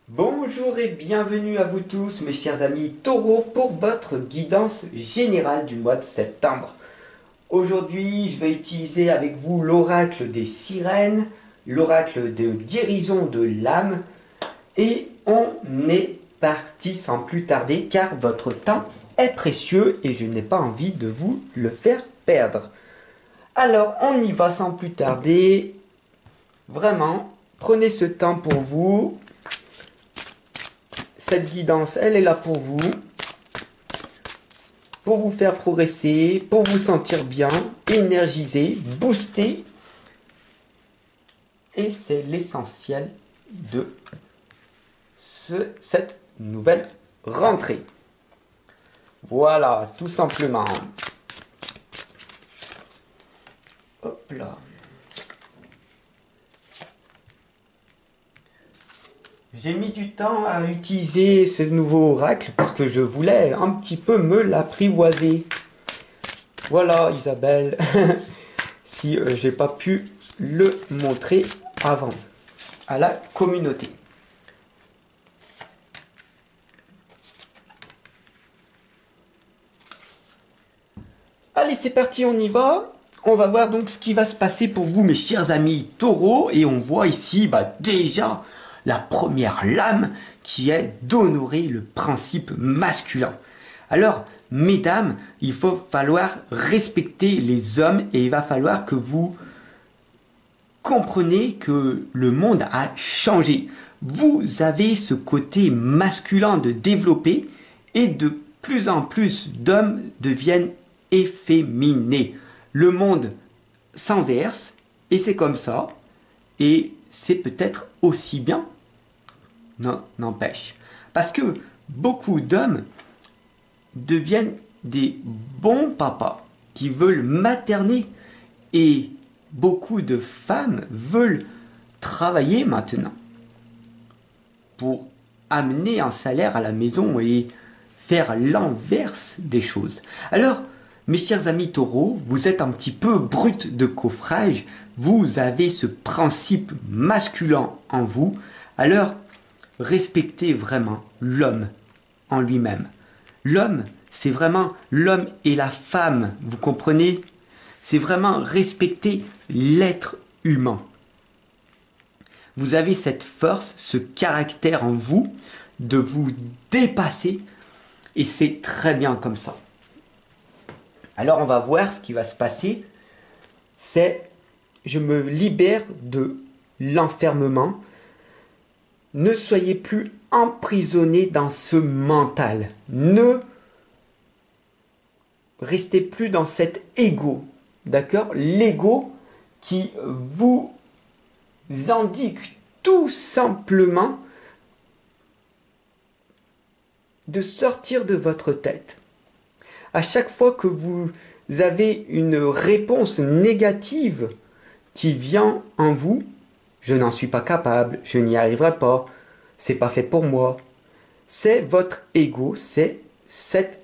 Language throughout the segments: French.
Bonjour et bienvenue à vous tous mes chers amis taureaux pour votre guidance générale du mois de septembre. Aujourd'hui je vais utiliser avec vous l'oracle des sirènes, l'oracle de guérison de l'âme et on est parti sans plus tarder car votre temps est précieux et je n'ai pas envie de vous le faire perdre. Alors on y va sans plus tarder, vraiment prenez ce temps pour vous. Cette guidance, elle est là pour vous faire progresser, pour vous sentir bien, énergisé, boosté. Et c'est l'essentiel de cette nouvelle rentrée. Voilà, tout simplement. Hop là. J'ai mis du temps à utiliser ce nouveau oracle parce que je voulais un petit peu me l'apprivoiser. Voilà Isabelle, si j'ai pas pu le montrer avant à la communauté. Allez, c'est parti, on y va. On va voir donc ce qui va se passer pour vous, mes chers amis taureaux. Et on voit ici déjà la première lame qui est d'honorer le principe masculin. Alors, mesdames, il faut falloir respecter les hommes et il va falloir que vous compreniez que le monde a changé. Vous avez ce côté masculin de développer et de plus en plus d'hommes deviennent efféminés. Le monde s'inverse et c'est comme ça. Et c'est peut-être aussi bien, n'empêche. Parce que beaucoup d'hommes deviennent des bons papas qui veulent materner et beaucoup de femmes veulent travailler maintenant pour amener un salaire à la maison et faire l'inverse des choses. Alors, mes chers amis taureaux, vous êtes un petit peu brut de coffrage, vous avez ce principe masculin en vous, alors respectez vraiment l'homme en lui-même. L'homme, c'est vraiment l'homme et la femme, vous comprenez? C'est vraiment respecter l'être humain. Vous avez cette force, ce caractère en vous de vous dépasser et c'est très bien comme ça. Alors on va voir ce qui va se passer. C'est je me libère de l'enfermement. Ne soyez plus emprisonnés dans ce mental. Ne restez plus dans cet ego. D'accord? L'ego qui vous indique tout simplement de sortir de votre tête. À chaque fois que vous avez une réponse négative qui vient en vous, je n'en suis pas capable, je n'y arriverai pas, c'est pas fait pour moi. C'est votre ego, c'est cette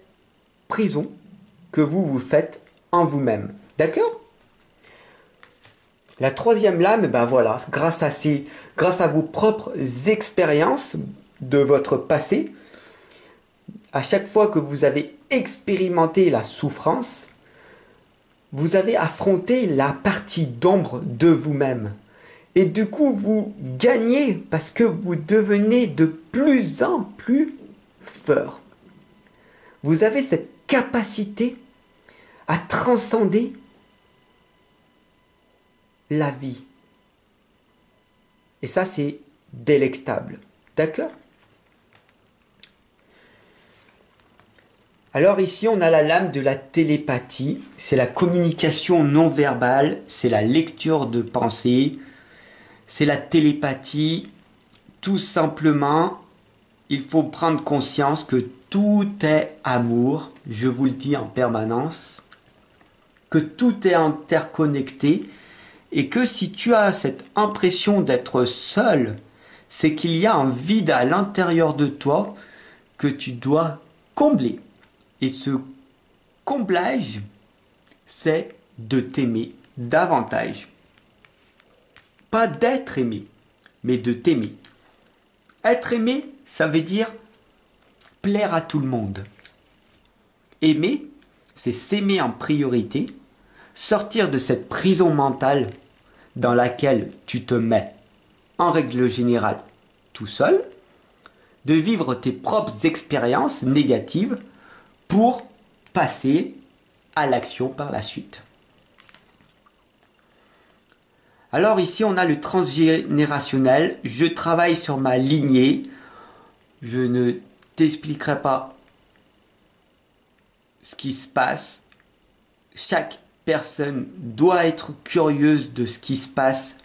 prison que vous vous faites en vous-même. D'accord? La troisième lame, ben voilà, grâce à vos propres expériences de votre passé, à chaque fois que vous avez expérimenté la souffrance, vous avez affronté la partie d'ombre de vous-même. Et du coup, vous gagnez parce que vous devenez de plus en plus fort. Vous avez cette capacité à transcender la vie. Et ça, c'est délectable. D'accord? Alors ici, on a la lame de la télépathie. C'est la communication non verbale, c'est la lecture de pensée, c'est la télépathie. Tout simplement, il faut prendre conscience que tout est amour, je vous le dis en permanence, que tout est interconnecté et que si tu as cette impression d'être seul, c'est qu'il y a un vide à l'intérieur de toi que tu dois combler. Et ce comblage, c'est de t'aimer davantage. Pas d'être aimé, mais de t'aimer. Être aimé, ça veut dire plaire à tout le monde. Aimer, c'est s'aimer en priorité, sortir de cette prison mentale dans laquelle tu te mets, en règle générale, tout seul, de vivre tes propres expériences négatives pour passer à l'action par la suite. Alors ici, on a le transgénérationnel. Je travaille sur ma lignée. Je ne t'expliquerai pas ce qui se passe. Chaque personne doit être curieuse de ce qui se passe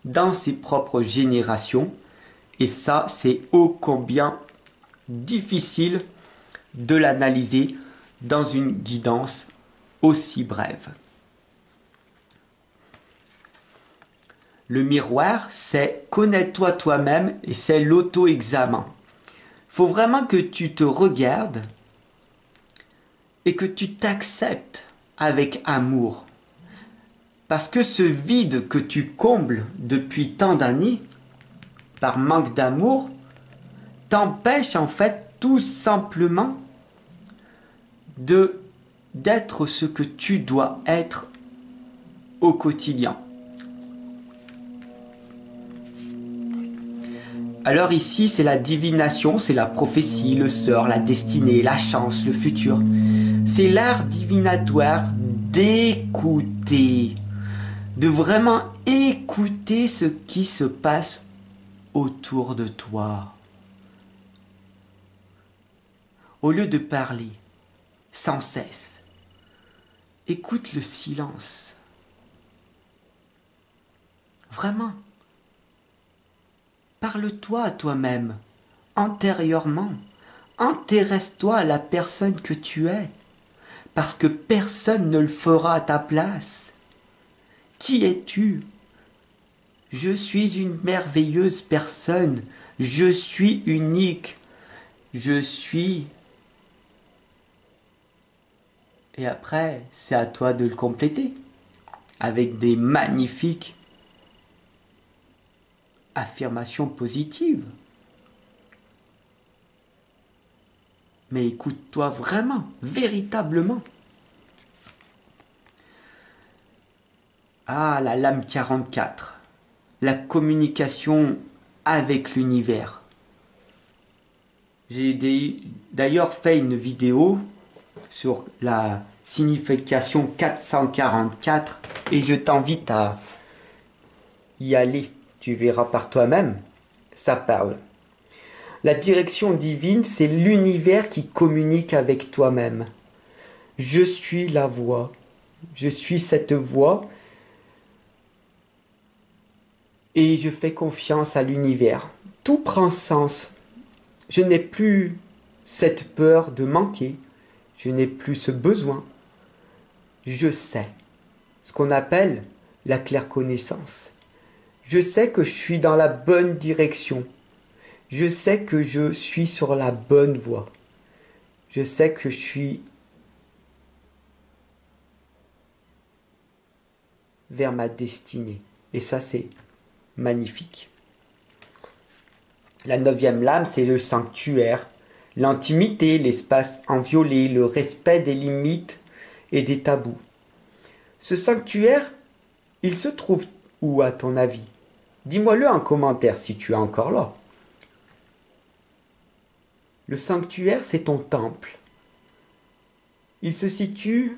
dans ses propres générations. Et ça, c'est ô combien difficile de l'analyser dans une guidance aussi brève. Le miroir, c'est connais-toi toi-même et c'est l'auto-examen. Il faut vraiment que tu te regardes et que tu t'acceptes avec amour. Parce que ce vide que tu combles depuis tant d'années, par manque d'amour, t'empêche en fait tout simplement d'être ce que tu dois être au quotidien. Alors ici, c'est la divination, c'est la prophétie, le sort, la destinée, la chance, le futur. C'est l'art divinatoire d'écouter, de vraiment écouter ce qui se passe autour de toi. Au lieu de parler sans cesse, écoute le silence. Vraiment. Parle-toi à toi-même, antérieurement. Intéresse-toi à la personne que tu es, parce que personne ne le fera à ta place. Qui es-tu? Je suis une merveilleuse personne. Je suis unique. Je suis... Et après, c'est à toi de le compléter avec des magnifiques affirmations positives. Mais écoute-toi vraiment, véritablement. Ah, la lame 44. La communication avec l'univers. J'ai d'ailleurs fait une vidéo sur la signification 444 et je t'invite à y aller. Tu verras par toi-même, ça parle. La direction divine, c'est l'univers qui communique avec toi-même. Je suis la voix. Je suis cette voix. Et je fais confiance à l'univers. Tout prend sens. Je n'ai plus cette peur de manquer. Je n'ai plus ce besoin. Je sais. Ce qu'on appelle la clairconnaissance. Je sais que je suis dans la bonne direction. Je sais que je suis sur la bonne voie. Je sais que je suis vers ma destinée. Et ça, c'est magnifique. La 9e lame, c'est le sanctuaire. L'intimité, l'espace inviolé, le respect des limites et des tabous. Ce sanctuaire, il se trouve où à ton avis? Dis-moi-le en commentaire si tu es encore là. Le sanctuaire, c'est ton temple. Il se situe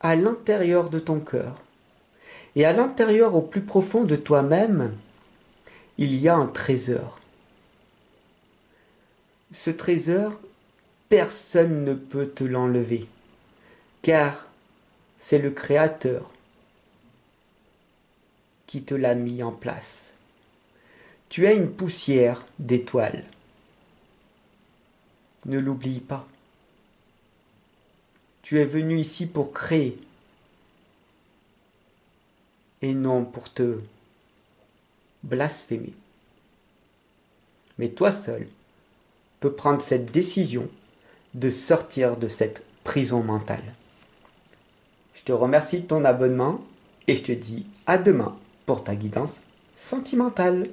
à l'intérieur de ton cœur. Et à l'intérieur, au plus profond de toi-même, il y a un trésor. Ce trésor, personne ne peut te l'enlever, car c'est le Créateur qui te l'a mis en place. Tu es une poussière d'étoiles. Ne l'oublie pas. Tu es venu ici pour créer et non pour te blasphémer. Mais toi seul peux prendre cette décision de sortir de cette prison mentale. Je te remercie de ton abonnement et je te dis à demain pour ta guidance sentimentale.